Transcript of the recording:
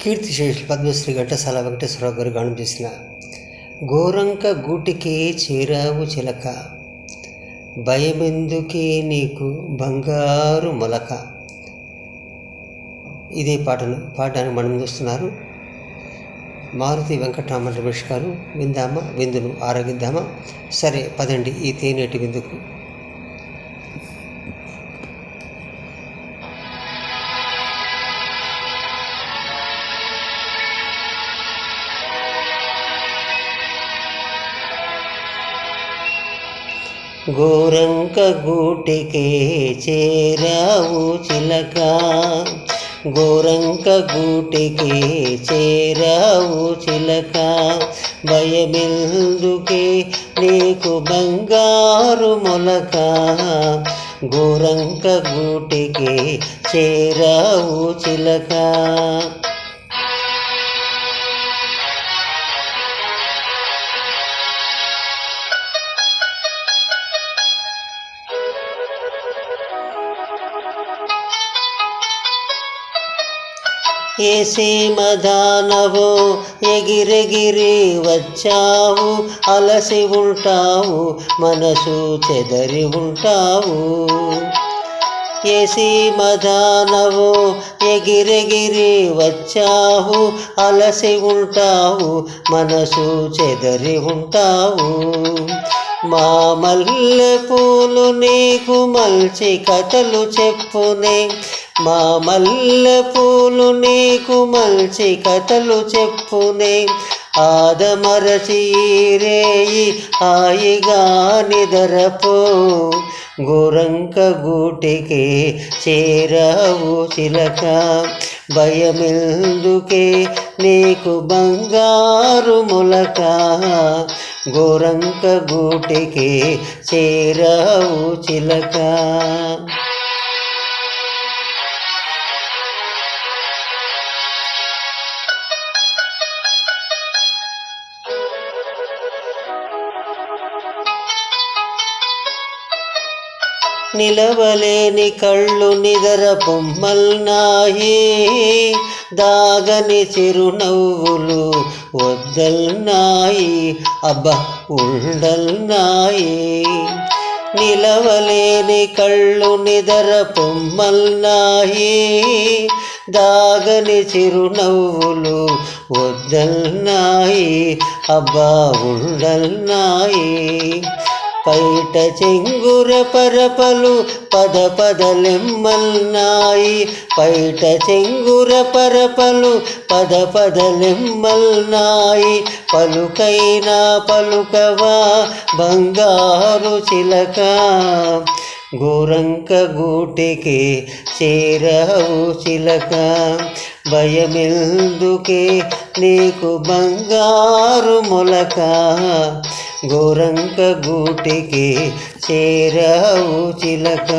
కీర్తిశేషులు పద్మశ్రీ ఘంటసాల వెంకటేశ్వరరావు గారు గానం చేసిన గోరంక గూటికే చేరావు చిలక, భయమెందుకే నీకు బంగారు మొలక. ఇదే పాటను పాడడానికి మనం చూస్తున్నారు మారుతి వెంకటరామన్ రమేష్ గారు. విందామా, విందును ఆరగిద్దామా? సరే పదండి ఈ తేనేటి విందుకు. గోరంక గూటికే చేరావు చిలక, గోరంక గూటికే చేరావు చిలక, భయమెందుకే నీకు బంగారు మొలక. గోరంక గూటికే చేరావు చిలక. ఏ సీమదానవో ఎగిరెగిరి వచ్చావు, అలసి ఉంటావు మనసు చెదరి ఉంటావు. ఏ సీమదానవో ఎగిరెగిరి వచ్చావు, అలసి ఉంటావు మనసు చెదరి ఉంటావు. మా మల్లె పూలు నీకు మల్చి కథలు చెప్పునే, మా మల్లె పూలు నీకు మల్చి కథలు చెప్పునే. ఆదమరచి రేయి హాయిగా నిదరపో, గోరంక గూటికే చేరావు చిలక, భయమెందుకే నీకు బంగారు మొలక. గోరంక గూటికే చేరావు చిలక. నిలవలేని కళ్ళు నిదర పొమ్మల్నాయి, దాగని చిరునవ్వులు వద్దల్నాయి, అబ్బా ఉండల్నాయి. నిలవలేని కళ్ళు నిదర పొమ్మల్నాయి, దాగని చిరునవ్వులు వద్దల్నాయి, అబ్బా ఉండల్నాయి. పైట చెంగుర పరపలు పద పదలెమ్మల్నాయి, పైట చెంగుర పరపలు పద పదలెమ్మల్నాయి. పలుకైనా పలుకవా బంగారు చిలక, గోరంక గూటికే చేరావు చిలక, భయమెందుకే నీకు బంగారు మొలక. గోరంక గూటికే చేరావు చిలక.